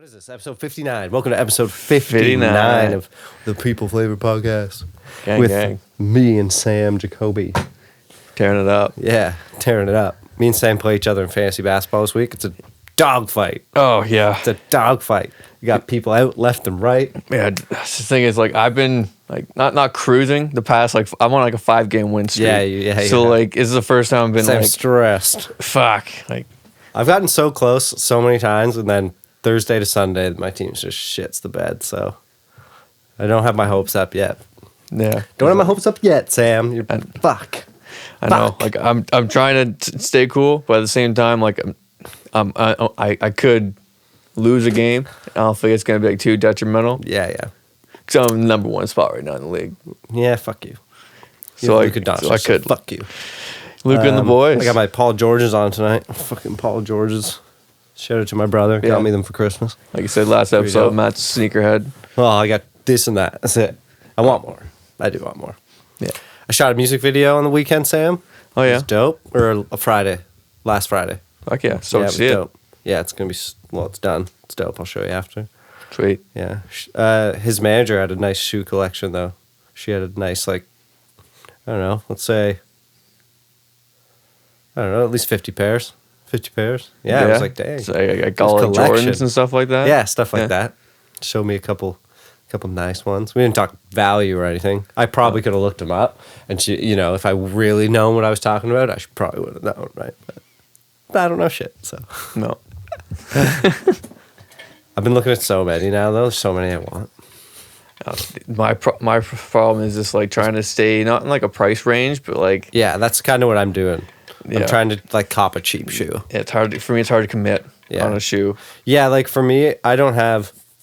What is this? Episode 59. Welcome to episode 59 of the People Flavoured podcast. Gang, with gang. me and Sam Jakobi. Tearing it up. Yeah, tearing it up. Me and Sam play each other in fantasy basketball this week. It's a dogfight. Oh, yeah. It's a dogfight. You got people out left and right. Yeah, that's the thing is, like, I've been, like, not cruising the past, like, I'm on, like, a 5-game win streak. Yeah. So, like, this is the first time I've been, Sam's like, stressed. fuck. Like, I've gotten so close so many times, and then Thursday to Sunday, my team just shits the bed, so I don't have my hopes up yet. yeah. Don't have my hopes up yet, Sam. You're fuck. I know. Like, I'm trying to stay cool, but at the same time, like, I could lose a game. I don't think it's going to be, like, too detrimental. Yeah. Because I'm number one spot right now in the league. Yeah, fuck you. So, Luka Doncic, I could. Fuck you. Luke and the boys. I got my Paul Georges on tonight. Fucking Paul Georges. Shout out to my brother. Yeah. Got me them for Christmas. Like you said last episode, Matt's sneakerhead. Well, I got this and that. That's it. I want more. I do want more. Yeah. I shot a music video on the weekend, Sam. Oh, It yeah? was dope. Or a Friday. Last Friday. Fuck yeah. So yeah, to it was see it. dope. Yeah, it's going to be... Well, it's done. It's dope. I'll show you after. Sweet. Yeah. His manager had a nice shoe collection, though. She had a nice, like... I don't know. Let's say... I don't know. At least 50 pairs. 50 pairs. Yeah, I was like, dang. So I got all the collection. Jordans and stuff like that. Yeah, stuff like that. Show me a couple nice ones. We didn't talk value or anything. I probably could have looked them up, and if I really known what I was talking about, I probably would have known, right? But I don't know shit. So No. I've been looking at so many now, though. There's so many I want. My problem is just like trying to stay not in like a price range, but like Yeah, that's kind of what I'm doing. Yeah. I'm trying to like cop a cheap shoe. it's hard for me. It's hard to commit on a shoe. Yeah, like for me, I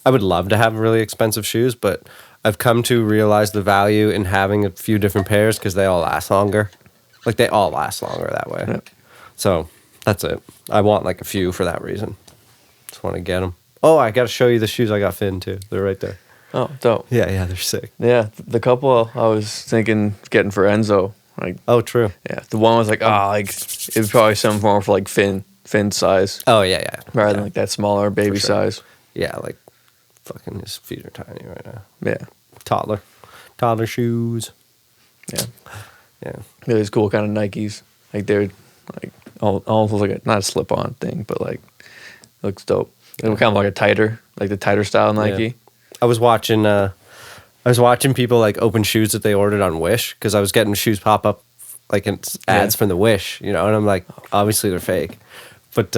would love to have really expensive shoes, but I've come to realize the value in having a few different pairs because they all last longer. Like they all last longer that way. Yeah. So that's it. I want like a few for that reason. Just want to get them. Oh, I got to show you the shoes I got Finn too. They're right there. Oh, dope. Yeah, they're sick. Yeah, the couple I was thinking getting for Enzo. Like, Oh, true. yeah, the one was like, it was probably some form for like Finn size Oh, yeah. rather than like that smaller baby For sure. size. Yeah, like fucking his feet are tiny right now. Yeah, Toddler shoes. yeah. Yeah. Really cool kind of Nikes. Like they're like almost like not a slip-on thing, but like looks dope. They were kind of like the tighter style Nike. Yeah. I was watching people like open shoes that they ordered on Wish because I was getting shoes pop up like in ads from the Wish, and I'm like, obviously they're fake, but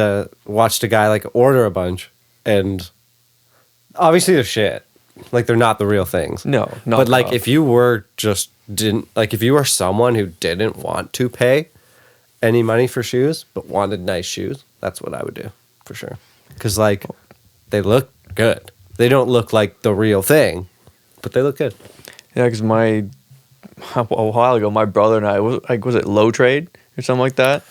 watched a guy like order a bunch, and obviously they're shit, like they're not the real things. No, not but like at all. if you were someone who didn't want to pay any money for shoes but wanted nice shoes, that's what I would do for sure, because like they look good. They don't look like the real thing, but they look good. Yeah, because a while ago, my brother and I was it Low Trade or something like that?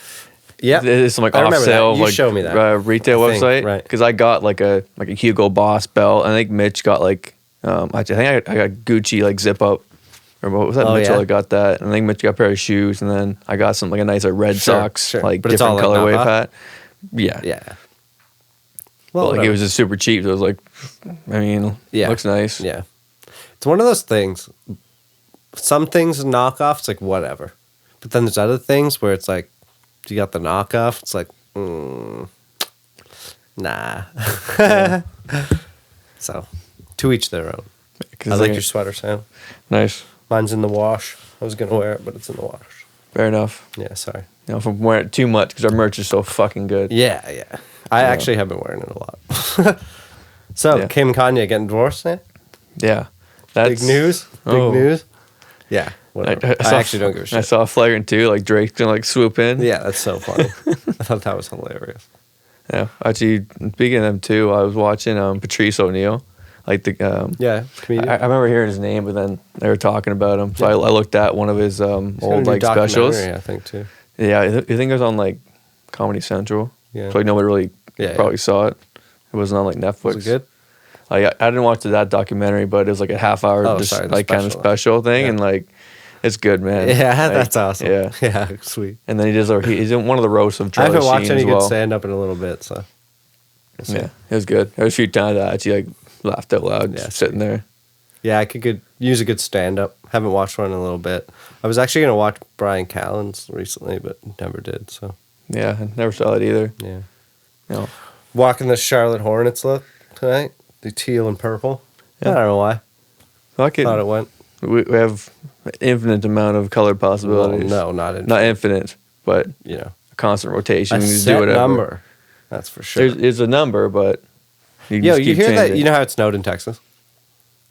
Yeah, It's some like I off remember sale that. You like showed me that. Retail I think, website. right. Because I got like a Hugo Boss belt. I think Mitch got like I think I got Gucci like zip up. Or what was that? Oh, Mitchell yeah. I got that. And I think Mitch got a pair of shoes, and then I got some like a nice like Red Sox like But it's different all, like, colorway knockoff? pat. Yeah. Yeah. Well, like, it whatever. was just super cheap. So it was like, I mean, Yeah. looks nice. Yeah. It's one of those things. Some things knockoff, it's like whatever. But then there's other things where it's like, you got the knockoff, it's like, nah. So, to each their own. I like your sweater, Sam. Nice. Mine's in the wash. I was going to wear it, but it's in the wash. Fair enough. Yeah, sorry. You know, if I'm wearing it too much because our merch is so fucking good. Yeah. I actually have been wearing it a lot. So, Yeah. Kim and Kanye getting divorced, Sam? Yeah. Big news? Big Oh. news? Yeah. Whatever. I actually don't give a shit. I saw Flagrant too, like Drake's gonna like swoop in. Yeah, that's so funny. I thought that was hilarious. Yeah. Actually, speaking of them too, I was watching Patrice O'Neal. Like the Yeah, comedian. I remember hearing his name, but then they were talking about him. So I looked at one of his He's got a old new like specials. documentary, I think too. Yeah, I think it was on like Comedy Central. Yeah. So like nobody really Yeah, probably saw it. It wasn't on like Netflix. Was it good? Like I didn't watch that documentary, but it was like a half hour Oh, just sorry, the like kind of special. special thing, Yeah. and like it's good, man. Yeah, Like, that's awesome. Yeah. Yeah, sweet. And then he's in one of the roasts of I Charlie haven't watched Sheen any as well. good stand up in a little bit, so Yeah, it was good. There was a few times I actually like laughed out loud just sitting there. Yeah, I could use a good stand-up. Haven't watched one in a little bit. I was actually going to watch Brian Callen's recently, but never did, so. Yeah, I never saw it either. Yeah. No. Walking the Charlotte Hornets look tonight. The teal and purple. Yeah. I don't know why. Fuck it. Thought it went. We have an infinite amount of color possibilities. Well, no, not infinite. Not infinite, but You know. a constant rotation. A You set do whatever. number. That's for sure. There's a number, but you Yo, just you keep hear that? changing. You know how it snowed in Texas?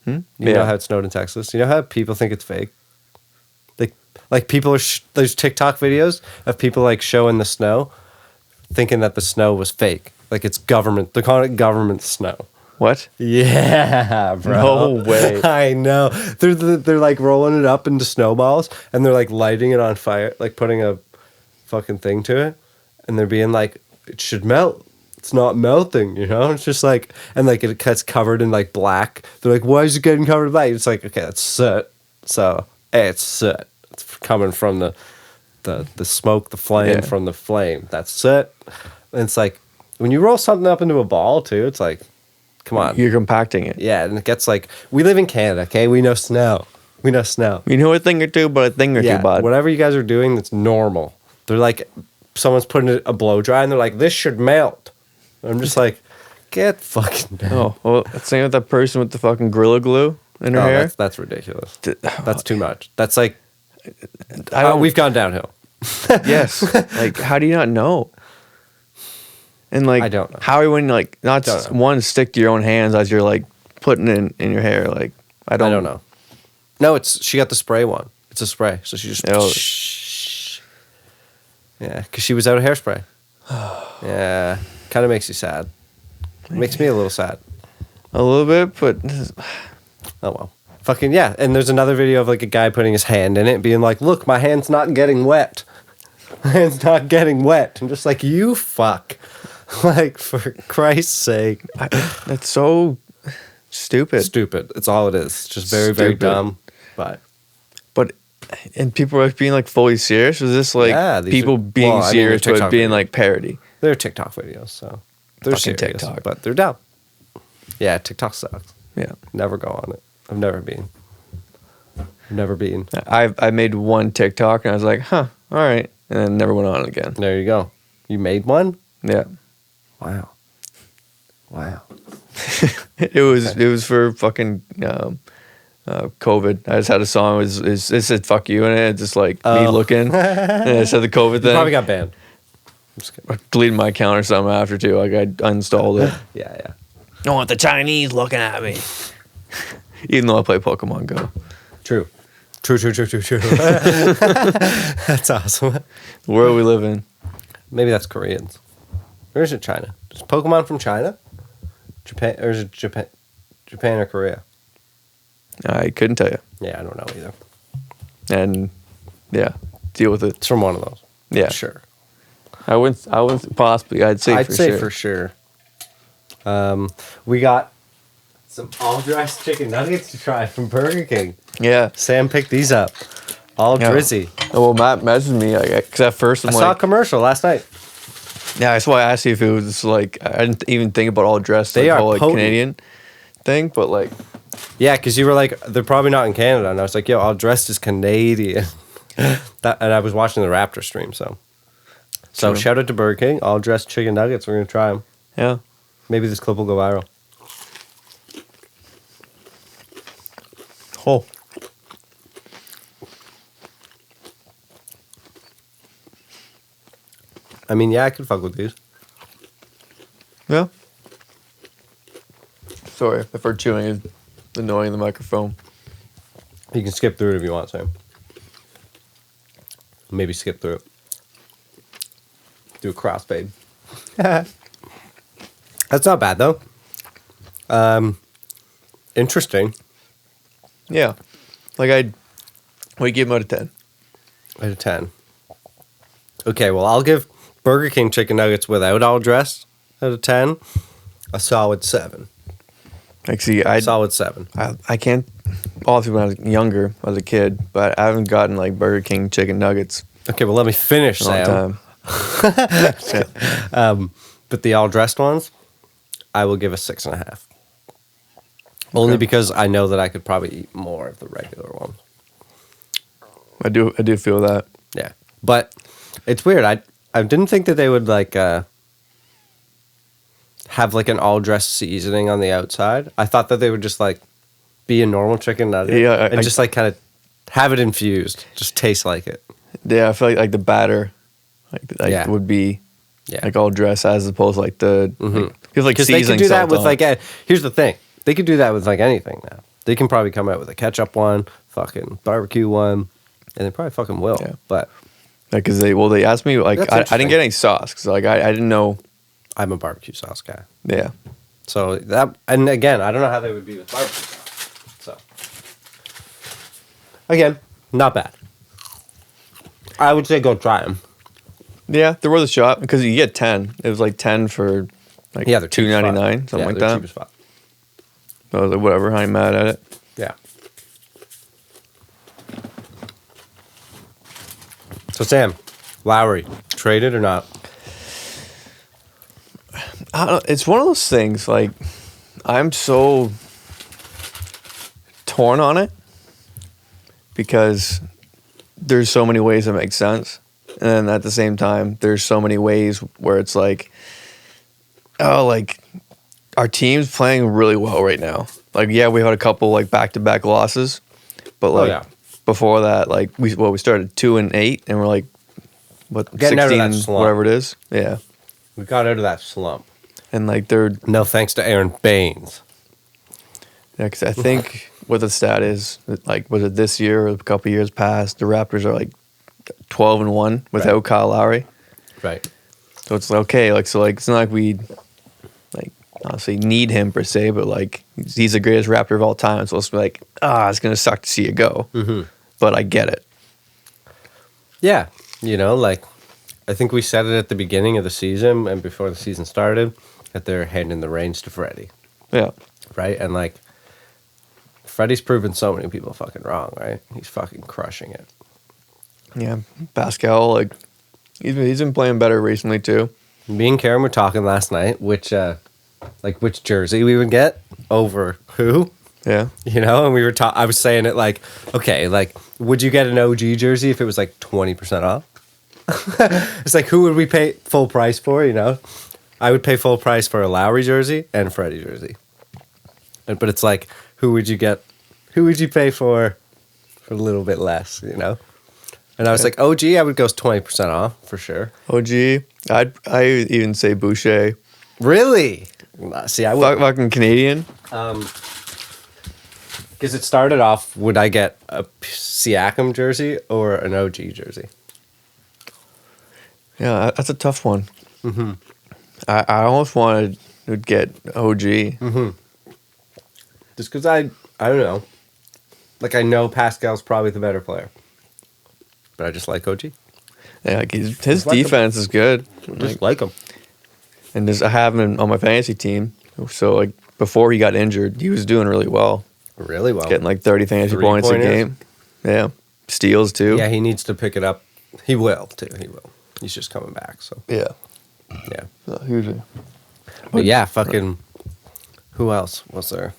Hmm? You know how it snowed in Texas? You know how people think it's fake? Like people are, there's TikTok videos of people like showing the snow, thinking that the snow was fake. Like it's government. They're calling it government snow. What? Yeah, bro. No way. I know. They're like rolling it up into snowballs and they're like lighting it on fire, like putting a fucking thing to it. And they're being like, it should melt. It's not melting, you know? It's just like, and like it gets covered in like black. They're like, why is it getting covered in black? It's like, okay, that's soot. So, hey, it's soot. It's coming from the smoke, the flame from the flame. That's soot. And it's like, when you roll something up into a ball too, it's like, come on. You're compacting it. Yeah, and it gets like, we live in Canada, okay? We know snow. We know snow. You know a thing or two, but a thing or two, bud. Whatever you guys are doing, that's normal. They're like, someone's putting a blow dry, and they're like, this should melt. I'm just like, get fucking down. Oh, well, same with that person with the fucking Gorilla Glue in her hair. That's ridiculous. That's too much. That's like, don't- we've gone downhill. Yes. Like, how do you not know? And like, I don't know. How are you when like not Don't know. one stick to your own hands as you're like putting it in your hair? Like, I don't know. No, she got the spray one. It's a spray, so she just. Yeah, because she was out of hairspray. Yeah, kind of makes you sad. Makes me a little sad. A little bit, but Oh well. Fucking yeah. And there's another video of like a guy putting his hand in it, being like, look, my hand's not getting wet. My hand's not getting wet. I'm just like, you fuck. Like, for Christ's sake. that's so stupid. Stupid. It's all it is. It's just very, very Stupid. dumb. But And people are being like fully serious. Was this like Yeah, these people are- being well, I mean, serious they're to it TikTok being videos. like parody? they're TikTok videos, so they're Fucking serious, TikTok. but they're down. Yeah, TikTok sucks. Yeah. Never go on it. I've never been. I made one TikTok and I was like, huh, all right, and then never went on again. There you go. You made one? Yeah. Wow. It was for fucking COVID. I just had a song. It said "fuck you" in it. Just like me looking, and it said the COVID You thing. probably got banned. I'm just kidding. I deleted my account or something after too. Like I uninstalled it. Yeah. I want the Chinese looking at me. Even though I play Pokemon Go. True. That's awesome. The world we live in. Maybe that's Koreans. Or is it China? Is Pokemon from China? Japan, or is it Japan or Korea? I couldn't tell you. Yeah, I don't know either. And yeah, deal with it. It's from one of those. Yeah. Sure. I wouldn't possibly. I'd say for sure. We got some all-dressed chicken nuggets to try from Burger King. Yeah. Sam picked these up. All Yeah. drizzy. Oh, well, Matt messaged me because at first I I'm saw a like, commercial last night. yeah, that's why I asked you if it was like I didn't even think about all dressed. They like, are whole, like potent. Canadian thing, but like Yeah, because you were like, they're probably not in Canada. And I was like, yo, all dressed is Canadian. And I was watching the Raptor stream, so. So True. shout out to Burger King. All dressed chicken nuggets. We're going to try them. yeah. Maybe this clip will go viral. Oh. I mean, yeah, I could fuck with these. Yeah. Sorry if our chewing is annoying the microphone. You can skip through it if you want, Sam. Maybe skip through it. Do a crossfade. That's not bad, though. Interesting. Yeah. Like we give them out of 10. Out of 10. Okay, well, I'll give Burger King chicken nuggets without all dressed out of 10 a solid 7. Like, see, Solid 7. I can't. Obviously, when I was younger, I was a kid, but I haven't gotten like Burger King chicken nuggets Okay, well, let me finish, in a long Sam. time. But the all dressed ones, I will give a 6.5. Only because I know that I could probably eat more of the regular one. I do feel that. Yeah, but it's weird. I didn't think that they would like have like an all dressed seasoning on the outside. I thought that they would just like be a normal chicken nugget, and just like kind of have it infused, just taste like it. Yeah, I feel like the batter, would be like all dressed as opposed to like the because they could do that with like here's the thing, they could do that with like anything now. They can probably come out with a ketchup one, fucking barbecue one, and they probably fucking will. Yeah. But because they asked me like I didn't get any sauce because like I didn't know. I'm a barbecue sauce guy. Yeah. So that, and again, I don't know how they would be with barbecue sauce. So again, not bad. I would say go try them. Yeah, there was a shot because you get 10. It was like 10 for like they're $2.99, something like that. Cheap as fuck. I was like, whatever, I ain't mad at it. Yeah. So Sam, Lowry, traded or not? I don't know, it's one of those things. Like, I'm so torn on it because there's so many ways that make sense. And then at the same time, there's so many ways where it's like, oh, like our team's playing really well right now. Like, yeah, we had a couple like back-to-back losses, but like before that, like we started 2-8, and we're like, what, getting 16, out of that slump. Whatever it is. Yeah, we got out of that slump, and like they're no thanks to Aaron Baines. Yeah, because I think what the stat is, like, was it this year or a couple years past, the Raptors are like 12-1 without Kyle Lowry. Right. So it's like, okay, like, so like it's not like we like honestly need him per se, but like he's the greatest Raptor of all time. So it's like, it's gonna suck to see it go. Mm-hmm. But I get it. Yeah, like I think we said it at the beginning of the season and before the season started that they're handing the reins to Freddie. Yeah. Right, and like Freddie's proven so many people fucking wrong. Right, he's fucking crushing it. Yeah, Pascal, like he's been playing better recently too. Me and Karen were talking last night, which jersey we would get over who. Yeah, and we were I was saying it like, okay, like would you get an OG jersey if it was like 20% off? It's like who would we pay full price for? I would pay full price for a Lowry jersey and a Freddie jersey. But it's like who would you get? Who would you pay for a little bit less? And I was like, OG, I would go 20% off for sure. OG, I even say Boucher. Really? See, I would fucking Canadian. Because it started off, would I get a Siakam jersey or an OG jersey? Yeah, that's a tough one. Mm-hmm. I almost wanted to get OG. Mm-hmm. Just because I don't know. Like, I know Pascal's probably the better player. But I just like OG. Yeah, like his defense is good. Just like him. And I have him on my fantasy team. So, like, before he got injured, he was doing really well. Really well. Getting, like, 30 fantasy points a game. Yeah. Steals, too. Yeah, he needs to pick it up. He will, too. He will. He's just coming back, so. Yeah. Yeah. Hugely. But yeah, fucking... Who else was there?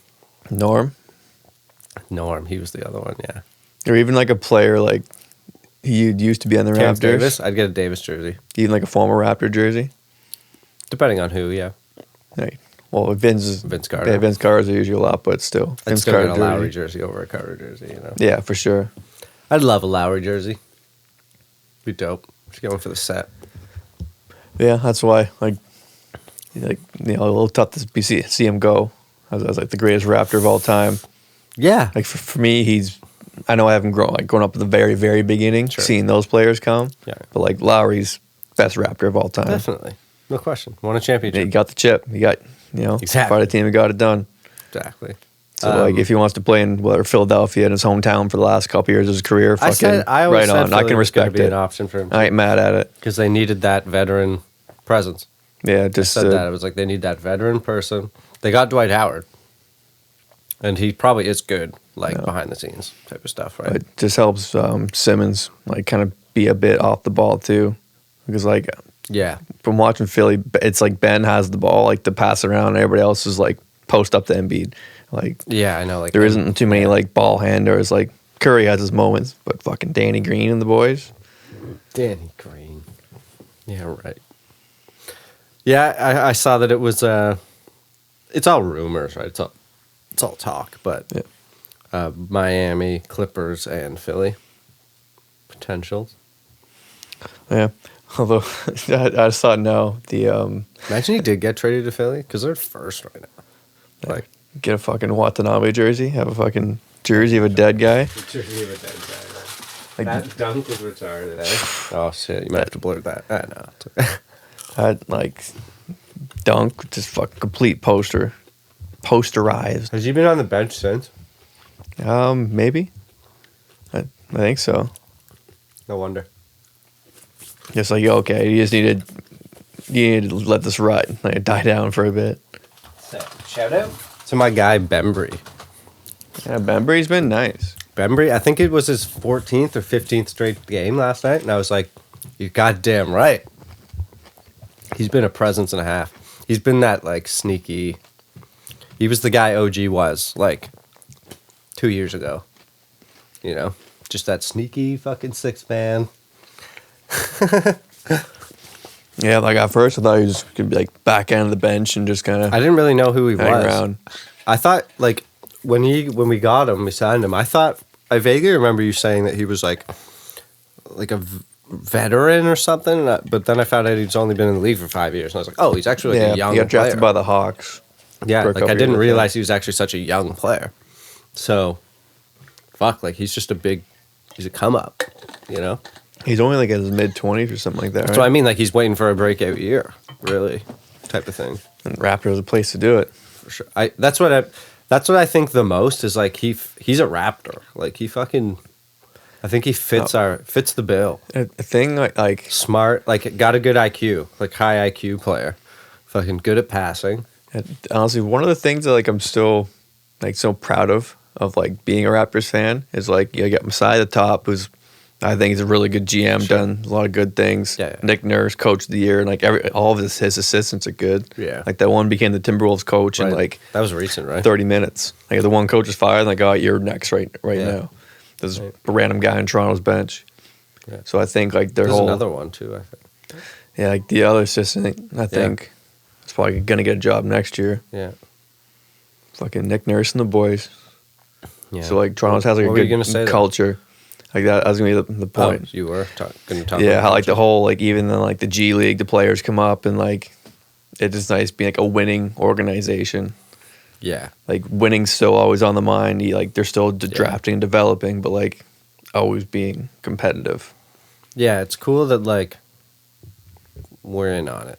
Norm, he was the other one, yeah. Or even, like, a player, like... He used to be on the Raptors. Davis? I'd get a Davis jersey. Even like a former Raptor jersey? Depending on who, yeah. Right. Well, Vince Carter. Yeah, Vince Carter's usually a lot, but still. I'd Vince still Carter get a Lowry jersey over a Carter jersey, Yeah, for sure. I'd love a Lowry jersey. Be dope. Should get one for the set. Yeah, that's why. A little tough to see him go. As like the greatest Raptor of all time. Yeah. Like for me, I know I haven't grown up at the very, very beginning, seeing those players come. Yeah. But like Lowry's best Raptor of all time. Definitely. No question. Won a championship. Yeah, he got the chip. He got, exactly. Part of the team who got it done. Exactly. So like if he wants to play in Philadelphia in his hometown for the last couple years of his career, I always said I can respect it. An option for him. I ain't mad at it. Because they needed that veteran presence. Yeah, just I said that. It was like they need that veteran person. They got Dwight Howard. And he probably is good, behind the scenes type of stuff, right? It just helps Simmons, kind of be a bit off the ball, too. Because, Yeah. From watching Philly, it's like Ben has the ball like to pass around, and everybody else is like post up to Embiid. Like, Yeah, I know. Like there isn't too many like ball handlers. Like Curry has his moments, but fucking Danny Green and the boys. Danny Green. Yeah, right. Yeah, I saw that it was. It's all rumors, right? It's all talk, but Yeah. Miami, Clippers, and Philly potentials. Yeah. Although I saw no the Imagine he did get traded to Philly because they're first right now. Like, get a fucking Watanabe jersey, have a fucking jersey of a dead guy. jersey of a dead guy. Like, That dunk was retarded. Eh? Oh shit! You might have to blur that. I know. that like dunk, just fucking complete posterized. Has he been on the bench since? Maybe. I think so. No wonder. Just like, okay, you need to let this rut, like die down for a bit. Shout out to my guy Bembry. Yeah, Bembry's been nice. Bembry, I think it was his 14th or 15th straight game last night, and I was like, "You're goddamn right." He's been a presence and a half. He's been that like sneaky. He was the guy OG was like 2 years ago. You know, just that sneaky fucking six man. Yeah, like at first I thought he was gonna be like back end of the bench and just kind of I didn't really know who he hang was. around. I thought like when we got him, we signed him. I vaguely remember you saying that he was like a veteran or something. But then I found out he's only been in the league for 5 years, and I was like, oh, he's actually like a young he got drafted player. by the Hawks. Yeah, for a like I couple didn't years, realize he was actually such a young player. So, fuck, like he's a come up, you know. He's only like in his mid-20s or something like that. That's right? what I mean. Like he's waiting for a breakout year, really, type of thing. And Raptors a place to do it. For sure. That's what I think the most is like he's a Raptor. Like I think he fits fits the bill. A thing like Smart, like got a good IQ, like high IQ player. Fucking good at passing. honestly, one of the things that like I'm still like so proud of like being a Raptors fan is like you got Masai the top, who's I think he's a really good GM, Sure. done a lot of good things. Yeah. Nick Nurse, coach of the year, and like all of his assistants are good. Yeah. Like that one became the Timberwolves coach in Right. like That was recent, right? 30 minutes. Like the one coach is fired, and like, oh, you're next right Yeah. now. There's Right. a random guy on Toronto's bench. Yeah. So I think like their There's whole another one too. I think. yeah, like the other assistant, I think is probably gonna get a job next year. Yeah. Fucking Nick Nurse and the boys. Yeah. So like Toronto's has like What a were you good gonna say there? culture. Like that was gonna be the point. Oh, you were going to talk. Yeah, about how like the culture. whole like even then like the G League, the players come up and like it's just nice being like a winning organization. Yeah. Like winning's still always on the mind. They're still drafting and developing, but like always being competitive. Yeah, it's cool that like we're in on it.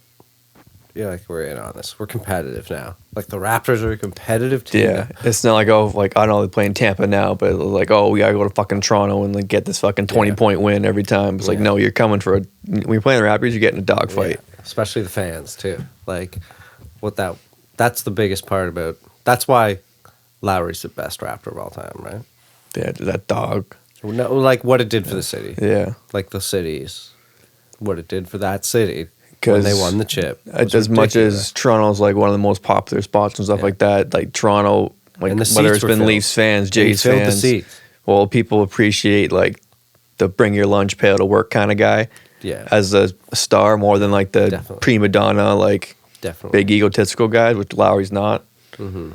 Yeah, like we're in on this. We're competitive now. Like the Raptors are a competitive team. Yeah, it's not like like I know they're playing Tampa now, but like we gotta go to fucking Toronto and like get this fucking 20-point win every time. It's like Yeah. no, you're coming for when you're playing the Raptors, you're getting a dogfight. Yeah, especially the fans too. Like that's the biggest part about. That's why Lowry's the best Raptor of all time, right? Yeah, that dog. No, like what it did for the city. Yeah, Like the cities, what it did for that city when 'Cause they won the chip. was as much ridiculous. as Toronto's like one of the most popular spots and stuff Yeah. like that, like Toronto, like And the whether seats it's were been filled. Leafs fans, And he Jays filled the fans, seats. well, people appreciate like the bring your lunch pail to work kind of guy. Yeah. As a star more than like the Definitely. prima donna, like Definitely. big egotistical guys, which Lowry's not. Mm-hmm.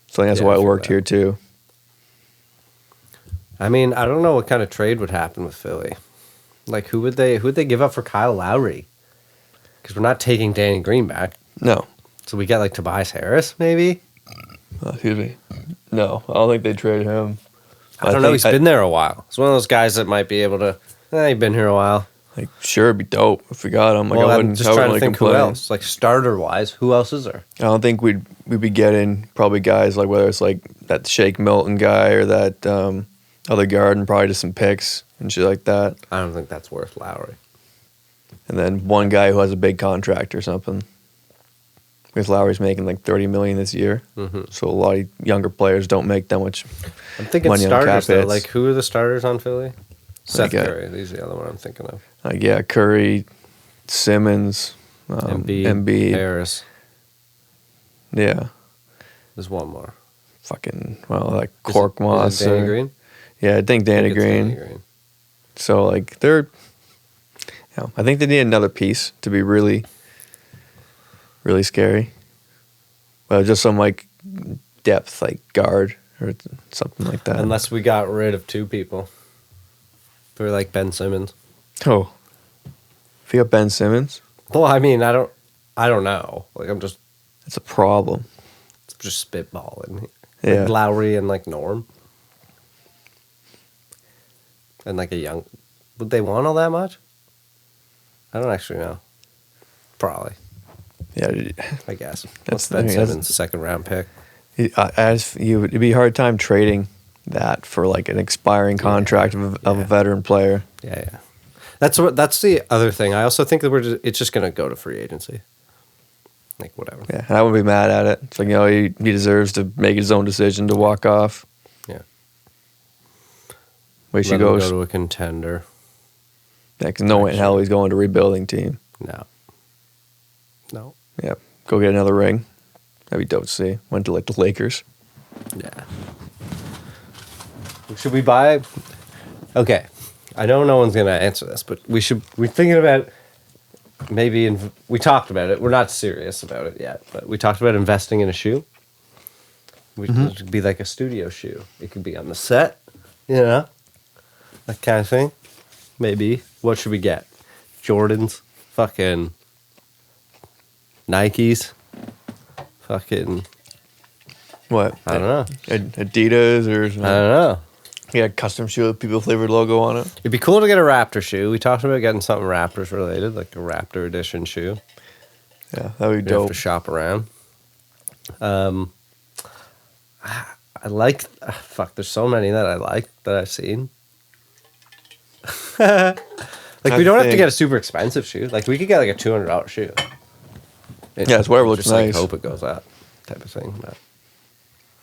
So I think that's Yeah, why I it feel worked that. here too. I mean, I don't know what kind of trade would happen with Philly. Like, who would they give up for Kyle Lowry? Because we're not taking Danny Green back. No. So we get like Tobias Harris, maybe. Excuse me. No, I don't think they traded him. I don't know. He's been there a while. He's one of those guys that might be able to. He's been here a while. like sure it'd be dope if we got him. Like Well, I I'm wouldn't, just I trying wouldn't to really think who complain. else. Like starter wise, who else is there? I don't think we'd be getting probably guys like whether it's like that Shake Milton guy or that other guard and probably just some picks and shit like that. I don't think that's worth Lowry. And then one guy who has a big contract or something. Because Lowry's making like $30 million this year, so a lot of younger players don't make that much. I'm thinking Money on starters cap though. hits. Like who are the starters on Philly? Seth Like, Curry. He's the other one I'm thinking of. Like yeah, Curry, Simmons, Embiid. Harris. Yeah. There's one more. Fucking, well, like Cork Moss. Danny Green? Yeah, I think Danny It's Green. Danny Green. So, like, they're, I think they need another piece to be really, really scary. Well, just some, like, depth, like guard or something like that. Unless we got rid of two people. For like Ben Simmons. Oh. If you got Ben Simmons, Well, I mean, I don't know. Like, I'm just that's a problem. spitballing. Yeah. Like Lowry and like Norm. And like a young. Would they want all that much? I don't actually know. Probably, Yeah. I guess. That's That's Ben the thing, Simmons, second round pick. It'd be a hard time trading that for like an expiring contract of a veteran player. Yeah. That's the other thing. I also think that it's just gonna go to free agency. Like whatever. Yeah, and I wouldn't be mad at it. It's like, he deserves to make his own decision to walk off. Yeah. Way she Let him goes. go to a contender. Yeah, because no way in hell he's going to a rebuilding team. No. Yeah, go get another ring. That'd be dope to see. Went to like the Lakers. Yeah. Should we buy? Okay, I know no one's gonna answer this, but we're thinking about maybe. We talked about it. We're not serious about it yet, but we talked about investing in a shoe. It could be like a studio shoe. It could be on the set, that kind of thing. Maybe. What should we get? Jordans, fucking Nikes, fucking. What? I don't know. Adidas or I don't know. Yeah, custom shoe with People Flavoured logo on it. It'd be cool to get a Raptor shoe. We talked about getting something Raptors related, like a Raptor edition shoe. Yeah, that would be You have dope. to shop around. I like. There's so many that I like that I've seen. Like we don't have to get a super expensive shoe. Like we could get like a $200 shoe. It's whatever looks just, like, nice. hope it goes up, type of thing. But.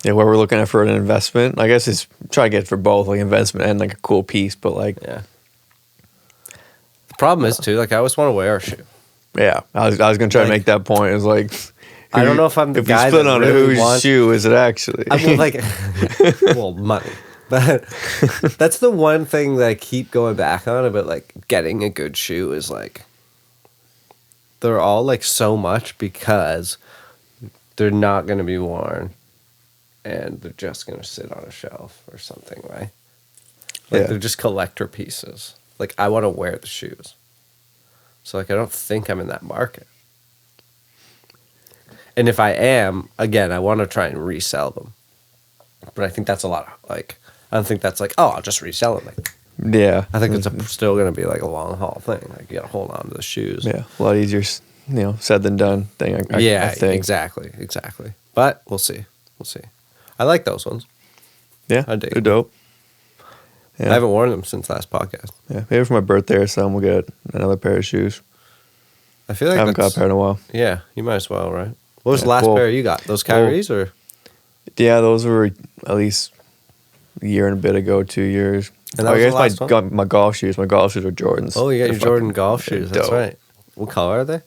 Yeah, what we're looking at for an investment, I guess it's try to get for both, like investment and like a cool piece, but like. Yeah. The problem is too, like I always want to wear a shoe. Yeah, I was going to try to make that point. It's like. I don't know if I'm the guy you split that on really whose shoe is it actually? I mean, like, well, money. But that's the one thing that I keep going back on about, like, getting a good shoe is, like, they're all, like, so much because they're not going to be worn and they're just going to sit on a shelf or something, right? Like, they're just collector pieces. Like, I want to wear the shoes. So, like, I don't think I'm in that market. And if I am, again, I want to try and resell them. But I think that's a lot of, like, I don't think that's like, oh, I'll just resell them. Like, yeah. I think it's still going to be like a long haul thing. Like, you got to hold on to the shoes. Yeah, a lot easier, said than done thing. I think. Exactly. But we'll see. I like those ones. Yeah, I dig they're them. dope. Yeah. I haven't worn them since last podcast. Yeah, maybe for my birthday or something, we'll get another pair of shoes. I feel like I haven't got a pair in a while. Yeah, you might as well, right? What was the last pair you got? Those Kyries or? Yeah, those were at least a year and a bit ago, 2 years. And that was the last my golf shoes. My golf shoes are Jordans. Oh, you got your Jordan golf shoes. That's right. What color are they?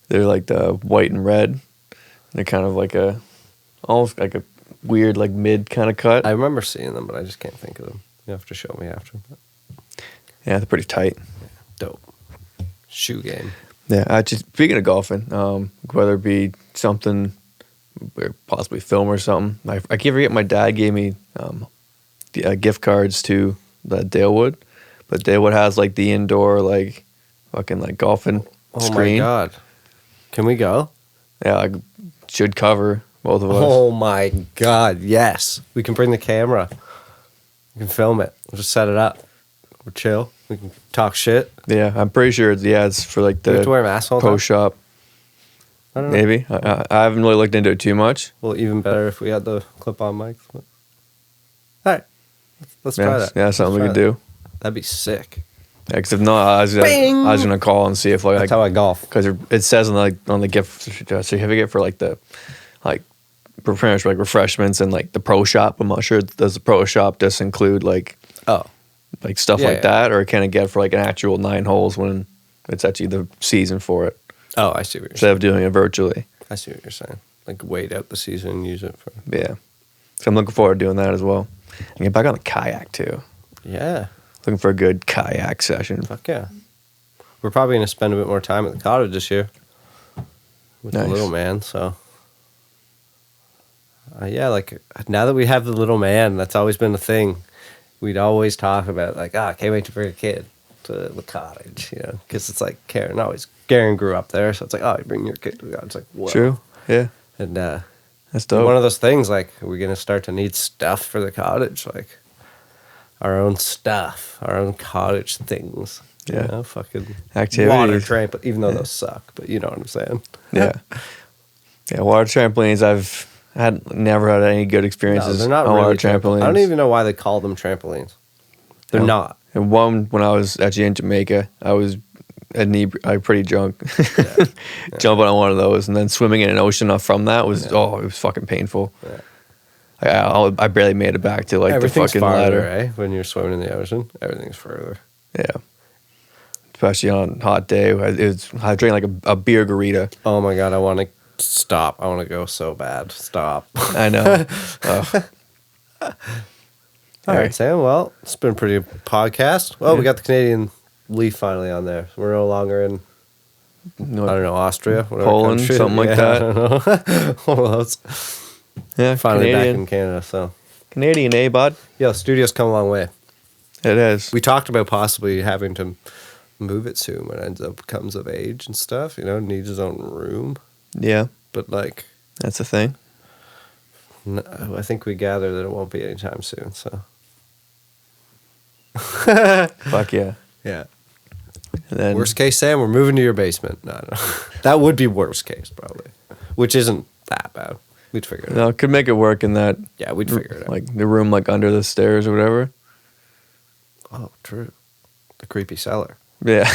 They're like the white and red. They're kind of like almost like a weird, like mid kind of cut. I remember seeing them, but I just can't think of them. You have to show me after. Yeah, they're pretty tight. Dope. Shoe game. Yeah, speaking of golfing, whether it be something, possibly film or something. I can't forget my dad gave me gift cards to Dalewood, but Dalewood has like the indoor like fucking like golfing screen. Oh my god, can we go? Yeah, like, should cover both of us. Oh my god, yes. We can bring the camera. We can film it. We'll just set it up. We'll chill. We can talk shit. Yeah, I'm pretty sure it's for like Do we the have to wear masks all the post shop. I don't know. Maybe. I haven't really looked into it too much. Well, even better if we had the clip-on mics. All right. Let's try that. Yeah, something we could do. That'd be sick. Yeah, because if not, I was going to call and see if like That's how I golf. because it says on the gift certificate for like pretty much like refreshments and like the pro shop. I'm not sure, does the pro shop just include like Oh. like stuff Yeah, like that, or can it get for like an actual 9 holes when it's actually the season for it Oh, I see what you're instead saying. of doing it virtually. I see what you're saying. Like wait out the season and use it for. Yeah. So I'm looking forward to doing that as well. And get back on the kayak too. Yeah. Looking for a good kayak session. Fuck yeah. We're probably going to spend a bit more time at the cottage this year with the Nice. little man. So, yeah, like now that we have the little man, that's always been a thing. We'd always talk about like, I can't wait to bring a kid to the cottage, you know, because it's like Karen grew up there, so it's like, oh, you bring your kid to the cottage. It's like, whoa. True. Yeah. And That's dope. one of those things, like, are we going to start to need stuff for the cottage? Like, our own stuff, our own cottage things. Yeah. You know, fucking Activities. water trampoline, even though those suck, but you know what I'm saying. Yeah. Yeah, water trampolines, I've never had any good No, experiences they're not on really water trampolines. trampolines. I don't even know why they call them trampolines. They're No. not. And one, when I was actually in Jamaica, I was pretty drunk. Jumping on one of those and then swimming in an ocean from that was, it was fucking painful. Yeah. I barely made it back to like Everything's the fucking farther, ladder. eh? When you're swimming in the ocean, everything's further. Yeah. Especially on a hot day. I drank like a beer garita. Oh my God, I want to stop. I want to go so bad. Stop. I know. Ugh. All right, Sam. Well, it's been a pretty good podcast. Well, we got the Canadian leaf finally on there. We're no longer in, I don't know, Austria, whatever Poland, country. something like I that. don't know. One of those. Yeah, Finally back Canadian. in Canada. So, Canadian, eh, bud? yeah, the studio's come a long way. It is. We talked about possibly having to move it soon when it ends up comes of age and stuff. You know, needs his own room. Yeah, But like, that's the thing. I think we gather that it won't be anytime soon. So, Fuck yeah. yeah. And then, Worst case, Sam, we're moving to your basement. No. That would be worst case, probably. Which isn't that bad. We'd figure it out. no, could make it work in that, Yeah, we'd figure it out. like the room like under the stairs or whatever. Oh, true. The creepy cellar. Yeah,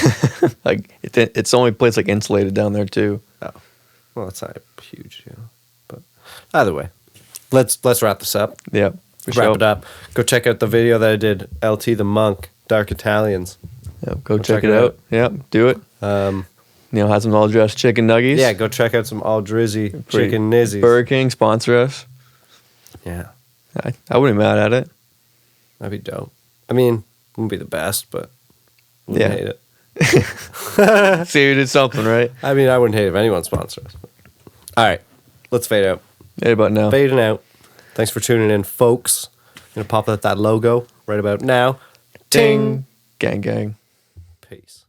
like it's the only place like insulated down there too. Oh, well, it's not huge, you know. But either way, let's wrap this up. Yeah, Wrap it up. Go check out the video that I did. LT the Monk, Dark Italians. Yeah, go check it out. Yeah, do it. Neil has some all dressed chicken nuggies. Yeah, go check out some all drizzy chicken nizzies. Burger King sponsor us. Yeah, I wouldn't be mad at it. that'd be dope. I mean, wouldn't be the best, but wouldn't Yeah. hate it. See, you did something right. I mean, I wouldn't hate it if anyone sponsors us. All right, let's fade out. Right about now. Fading out. Thanks for tuning in, folks. Gonna pop out that logo right about now. Ting. Gang, gang. Peace.